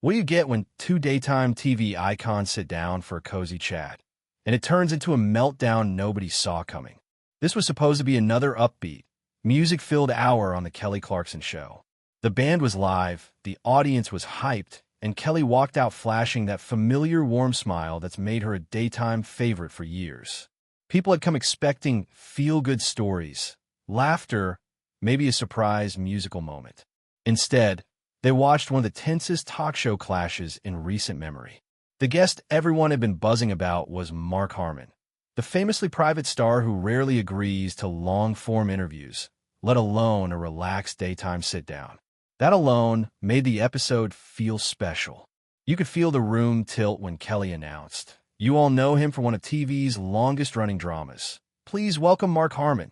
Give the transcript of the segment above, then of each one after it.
What do you get when two daytime TV icons sit down for a cozy chat, and it turns into a meltdown nobody saw coming? This was supposed to be another upbeat, music-filled hour on The Kelly Clarkson Show. The band was live, the audience was hyped, and Kelly walked out flashing that familiar warm smile that's made her a daytime favorite for years. People had come expecting feel-good stories, laughter, maybe a surprise musical moment. Instead, they watched one of the tensest talk show clashes in recent memory. The guest everyone had been buzzing about was Mark Harmon, the famously private star who rarely agrees to long-form interviews, let alone a relaxed daytime sit-down. That alone made the episode feel special. You could feel the room tilt when Kelly announced, "You all know him for one of TV's longest-running dramas. Please welcome Mark Harmon."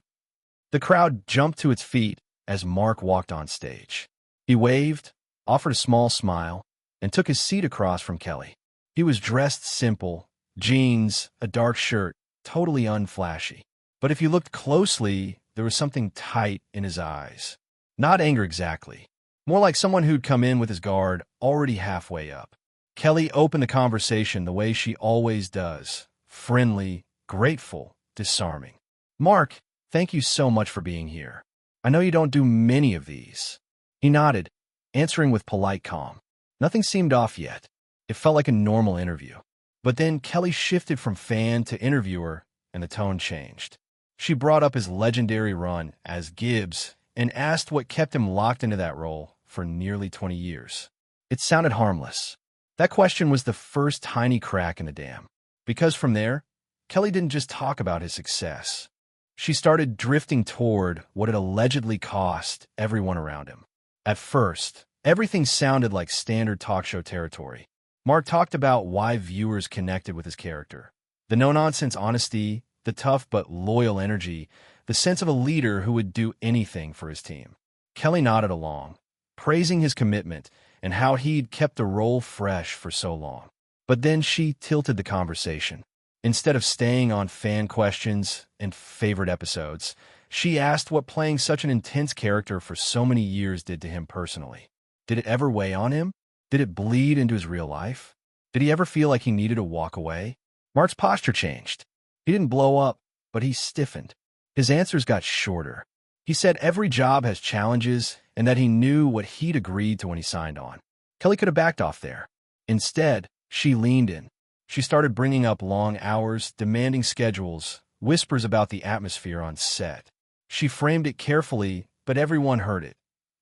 The crowd jumped to its feet as Mark walked on stage. He waved, offered a small smile, and took his seat across from Kelly. He was dressed simple, jeans, a dark shirt, totally unflashy. But if you looked closely, there was something tight in his eyes. Not anger exactly, more like someone who'd come in with his guard already halfway up. Kelly opened the conversation the way she always does, friendly, grateful, disarming. "Mark, thank you so much for being here. I know you don't do many of these." He nodded, answering with polite calm. Nothing seemed off yet. It felt like a normal interview. But then Kelly shifted from fan to interviewer, and the tone changed. She brought up his legendary run as Gibbs and asked what kept him locked into that role for nearly 20 years. It sounded harmless. That question was the first tiny crack in the dam. Because from there, Kelly didn't just talk about his success. She started drifting toward what it allegedly cost everyone around him. At first, everything sounded like standard talk show territory. Mark talked about why viewers connected with his character. The no-nonsense honesty, the tough but loyal energy, the sense of a leader who would do anything for his team. Kelly nodded along, praising his commitment and how he'd kept the role fresh for so long. But then she tilted the conversation. Instead of staying on fan questions and favorite episodes, she asked what playing such an intense character for so many years did to him personally. Did it ever weigh on him? Did it bleed into his real life? Did he ever feel like he needed to walk away? Mark's posture changed. He didn't blow up, but he stiffened. His answers got shorter. He said every job has challenges and that he knew what he'd agreed to when he signed on. Kelly could have backed off there. Instead, she leaned in. She started bringing up long hours, demanding schedules, whispers about the atmosphere on set. She framed it carefully, but everyone heard it.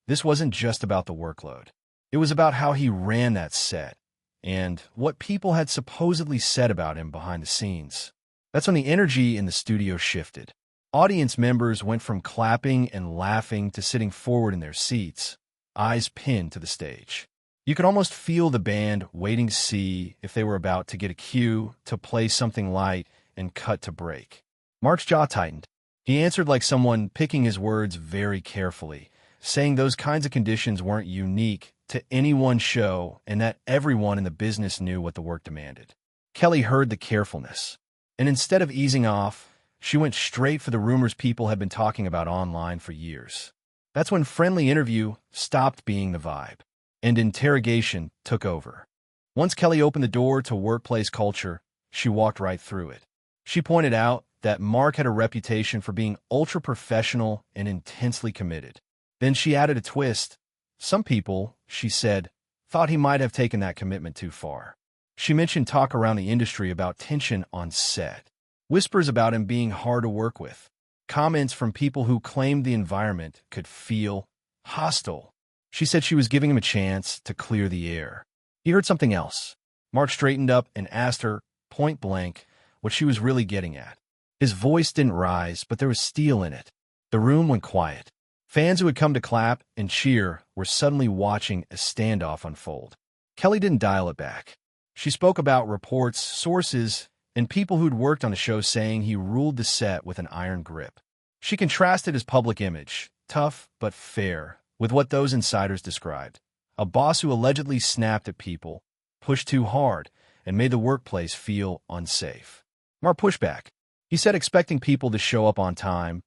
This wasn't just about the workload. It was about how he ran that set and what people had supposedly said about him behind the scenes. That's when the energy in the studio shifted. Audience members went from clapping and laughing to sitting forward in their seats, eyes pinned to the stage. You could almost feel the band waiting to see if they were about to get a cue to play something light and cut to break. Mark's jaw tightened. He answered like someone picking his words very carefully, saying those kinds of conditions weren't unique to any one show and that everyone in the business knew what the work demanded. Kelly heard the carefulness, and instead of easing off, she went straight for the rumors people had been talking about online for years. That's when friendly interview stopped being the vibe, and interrogation took over. Once Kelly opened the door to workplace culture, she walked right through it. She pointed out that Mark had a reputation for being ultra-professional and intensely committed. Then she added a twist. Some people, she said, thought he might have taken that commitment too far. She mentioned talk around the industry about tension on set, whispers about him being hard to work with, comments from people who claimed the environment could feel hostile. She said she was giving him a chance to clear the air. He heard something else. Mark straightened up and asked her, point blank, what she was really getting at. His voice didn't rise, but there was steel in it. The room went quiet. Fans who had come to clap and cheer were suddenly watching a standoff unfold. Kelly didn't dial it back. She spoke about reports, sources, and people who'd worked on the show saying he ruled the set with an iron grip. She contrasted his public image, tough but fair, with what those insiders described. A boss who allegedly snapped at people, pushed too hard, and made the workplace feel unsafe. Mark pushed back. He said expecting people to show up on time,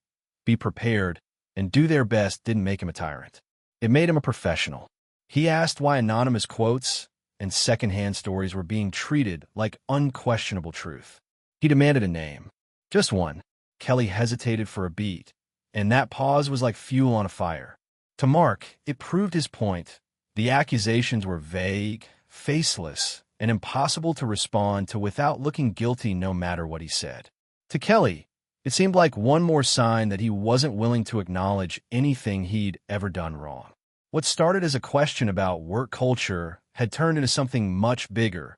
be prepared, and do their best didn't make him a tyrant. It made him a professional. He asked why anonymous quotes, and secondhand stories were being treated like unquestionable truth. He demanded a name. Just one. Kelly hesitated for a beat, and that pause was like fuel on a fire. To Mark, it proved his point. The accusations were vague, faceless, and impossible to respond to without looking guilty no matter what he said. To Kelly, it seemed like one more sign that he wasn't willing to acknowledge anything he'd ever done wrong. What started as a question about work culture had turned into something much bigger,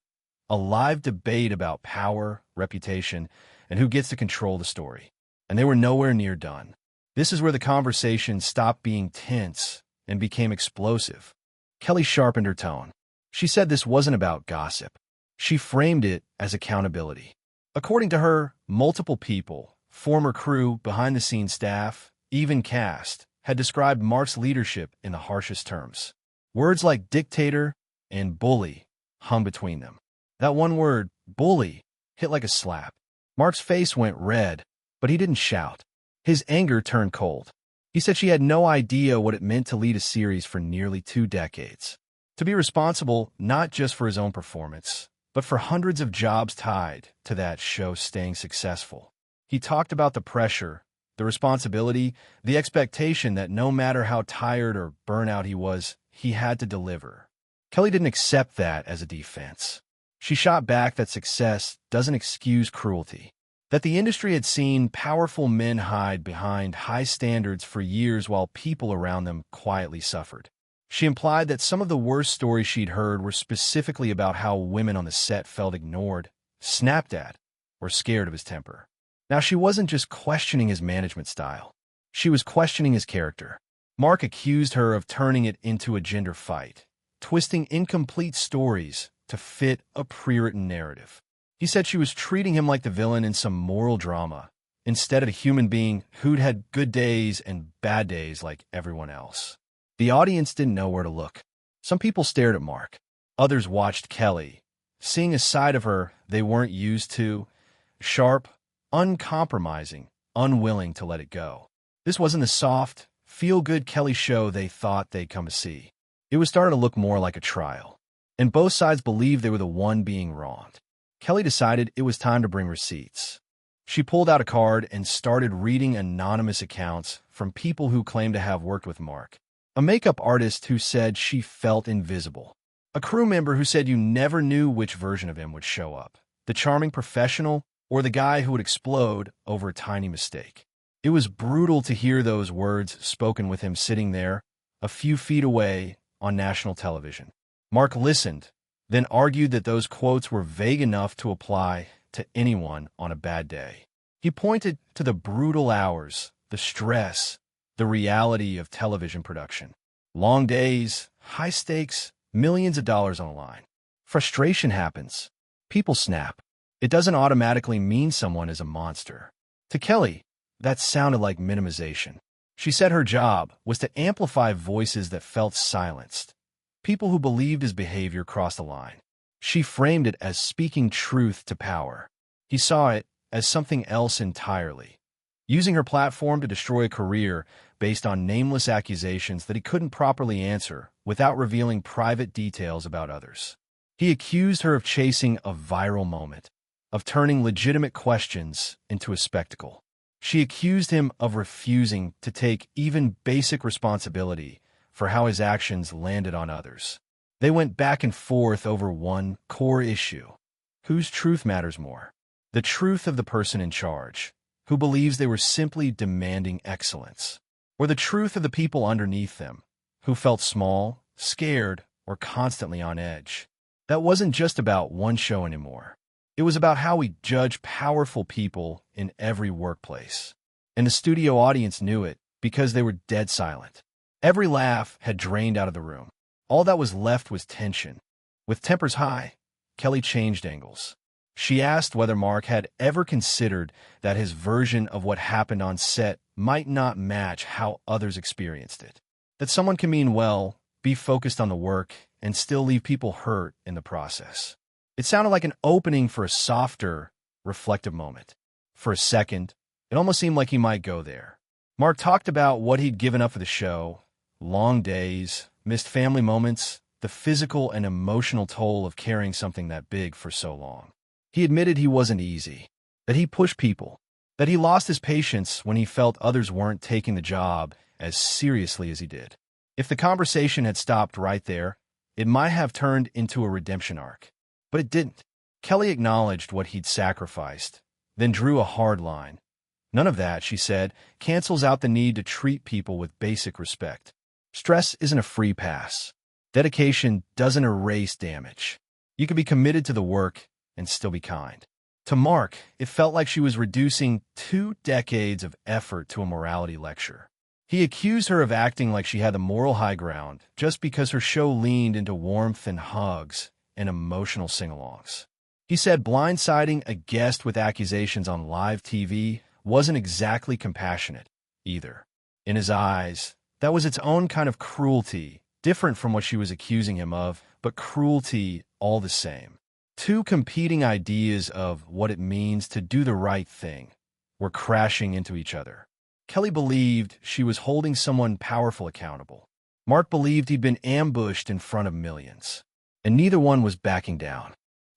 a live debate about power, reputation, and who gets to control the story. And they were nowhere near done. This is where the conversation stopped being tense and became explosive. Kelly sharpened her tone. She said this wasn't about gossip. She framed it as accountability. According to her, multiple people, former crew, behind-the-scenes staff, even cast, had described Mark's leadership in the harshest terms. Words like dictator and bully hung between them. That one word, bully, hit like a slap. Mark's face went red, but he didn't shout. His anger turned cold. He said she had no idea what it meant to lead a series for nearly 2 decades. To be responsible not just for his own performance, but for hundreds of jobs tied to that show staying successful. He talked about the pressure, the responsibility, the expectation that no matter how tired or burnout he was, he had to deliver. Kelly didn't accept that as a defense. She shot back that success doesn't excuse cruelty, that the industry had seen powerful men hide behind high standards for years while people around them quietly suffered. She implied that some of the worst stories she'd heard were specifically about how women on the set felt ignored, snapped at, or scared of his temper. Now, she wasn't just questioning his management style. She was questioning his character. Mark accused her of turning it into a gender fight, twisting incomplete stories to fit a pre-written narrative. He said she was treating him like the villain in some moral drama, instead of a human being who'd had good days and bad days like everyone else. The audience didn't know where to look. Some people stared at Mark. Others watched Kelly, seeing a side of her they weren't used to, sharp, uncompromising, unwilling to let it go. This wasn't the soft, feel-good Kelly show they thought they'd come to see. It was starting to look more like a trial, and both sides believed they were the one being wronged. Kelly decided it was time to bring receipts. She pulled out a card and started reading anonymous accounts from people who claimed to have worked with Mark. A makeup artist who said she felt invisible. A crew member who said you never knew which version of him would show up. The charming professional or the guy who would explode over a tiny mistake. It was brutal to hear those words spoken with him sitting there, a few feet away, on national television. Mark listened, then argued that those quotes were vague enough to apply to anyone on a bad day. He pointed to the brutal hours, the stress, the reality of television production. Long days, high stakes, millions of dollars on the line. Frustration happens. People snap. It doesn't automatically mean someone is a monster. To Kelly, that sounded like minimization. She said her job was to amplify voices that felt silenced. People who believed his behavior crossed the line. She framed it as speaking truth to power. He saw it as something else entirely. Using her platform to destroy a career based on nameless accusations that he couldn't properly answer without revealing private details about others. He accused her of chasing a viral moment, of turning legitimate questions into a spectacle. She accused him of refusing to take even basic responsibility for how his actions landed on others. They went back and forth over one core issue. Whose truth matters more? The truth of the person in charge, who believes they were simply demanding excellence, or the truth of the people underneath them, who felt small, scared, or constantly on edge. That wasn't just about one show anymore. It was about how we judge powerful people in every workplace. And the studio audience knew it because they were dead silent. Every laugh had drained out of the room. All that was left was tension. With tempers high, Kelly changed angles. She asked whether Mark had ever considered that his version of what happened on set might not match how others experienced it. That someone can mean well, be focused on the work, and still leave people hurt in the process. It sounded like an opening for a softer, reflective moment. For a second, it almost seemed like he might go there. Mark talked about what he'd given up for the show, long days, missed family moments, the physical and emotional toll of carrying something that big for so long. He admitted he wasn't easy, that he pushed people, that he lost his patience when he felt others weren't taking the job as seriously as he did. If the conversation had stopped right there, it might have turned into a redemption arc. But it didn't. Kelly acknowledged what he'd sacrificed, then drew a hard line. None of that, she said, cancels out the need to treat people with basic respect. Stress isn't a free pass. Dedication doesn't erase damage. You can be committed to the work and still be kind. To Mark, it felt like she was reducing 2 decades of effort to a morality lecture. He accused her of acting like she had the moral high ground just because her show leaned into warmth and hugs and emotional sing-alongs. He said blindsiding a guest with accusations on live TV wasn't exactly compassionate, either. In his eyes, that was its own kind of cruelty, different from what she was accusing him of, but cruelty all the same. 2 competing ideas of what it means to do the right thing were crashing into each other. Kelly believed she was holding someone powerful accountable. Mark believed he'd been ambushed in front of millions, and neither one was backing down.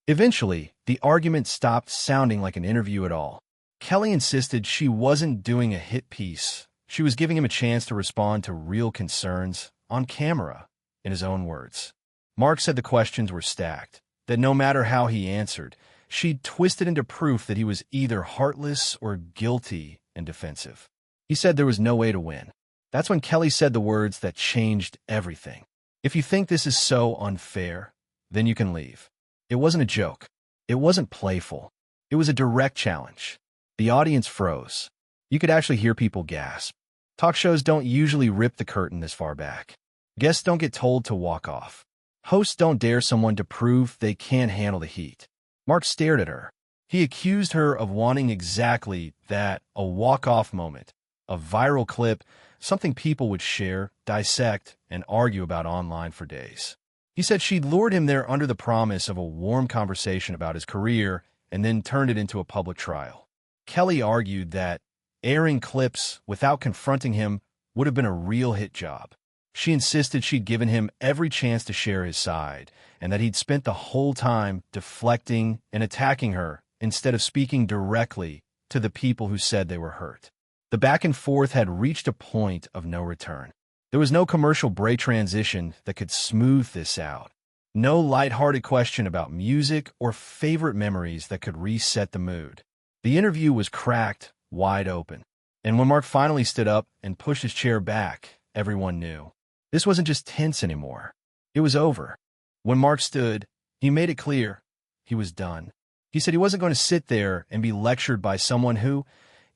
Eventually, the argument stopped sounding like an interview at all. Kelly insisted she wasn't doing a hit piece. She was giving him a chance to respond to real concerns on camera, in his own words. Mark said the questions were stacked, that no matter how he answered, she'd twisted into proof that he was either heartless or guilty and defensive. He said there was no way to win. That's when Kelly said the words that changed everything. If you think this is so unfair, then you can leave. It wasn't a joke. It wasn't playful. It was a direct challenge. The audience froze. You could actually hear people gasp. Talk shows don't usually rip the curtain this far back. Guests don't get told to walk off. Hosts don't dare someone to prove they can't handle the heat. Mark stared at her. He accused her of wanting exactly that, a walk-off moment, a viral clip, something people would share, dissect, and argue about online for days. He said she'd lured him there under the promise of a warm conversation about his career and then turned it into a public trial. Kelly argued that airing clips without confronting him would have been a real hit job. She insisted she'd given him every chance to share his side and that he'd spent the whole time deflecting and attacking her instead of speaking directly to the people who said they were hurt. The back and forth had reached a point of no return. There was no commercial break transition that could smooth this out. No lighthearted question about music or favorite memories that could reset the mood. The interview was cracked wide open. And when Mark finally stood up and pushed his chair back, everyone knew. This wasn't just tense anymore. It was over. When Mark stood, he made it clear he was done. He said he wasn't going to sit there and be lectured by someone who,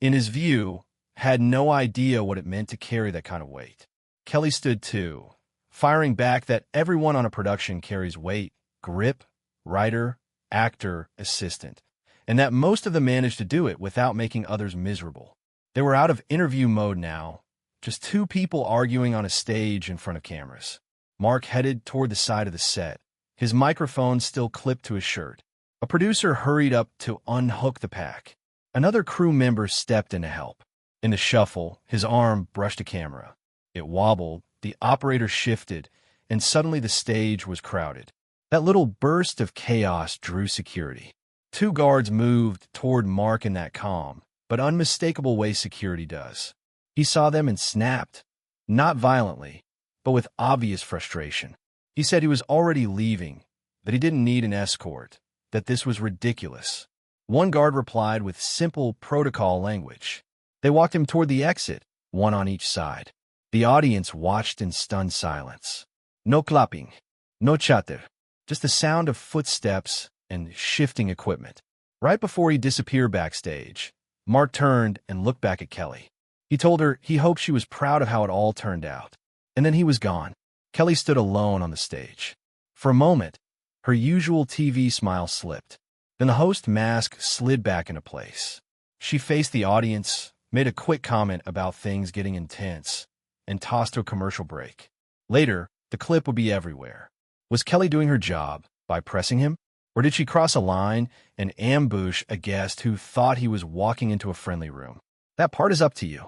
in his view, had no idea what it meant to carry that kind of weight. Kelly stood too, firing back that everyone on a production carries weight, grip, writer, actor, assistant, and that most of them manage to do it without making others miserable. They were out of interview mode now, just 2 people arguing on a stage in front of cameras. Mark headed toward the side of the set, his microphone still clipped to his shirt. A producer hurried up to unhook the pack. Another crew member stepped in to help. In the shuffle, his arm brushed a camera. It wobbled, the operator shifted, and suddenly the stage was crowded. That little burst of chaos drew security. 2 guards moved toward Mark in that calm, but unmistakable way security does. He saw them and snapped, not violently, but with obvious frustration. He said he was already leaving, that he didn't need an escort, that this was ridiculous. One guard replied with simple protocol language. They walked him toward the exit, 1 on each side. The audience watched in stunned silence. No clapping, no chatter, just the sound of footsteps and shifting equipment. Right before he disappeared backstage, Mark turned and looked back at Kelly. He told her he hoped she was proud of how it all turned out. And then he was gone. Kelly stood alone on the stage. For a moment, her usual TV smile slipped. Then the host mask slid back into place. She faced the audience, made a quick comment about things getting intense, and tossed to a commercial break. Later, the clip would be everywhere. Was Kelly doing her job by pressing him? Or did she cross a line and ambush a guest who thought he was walking into a friendly room? That part is up to you.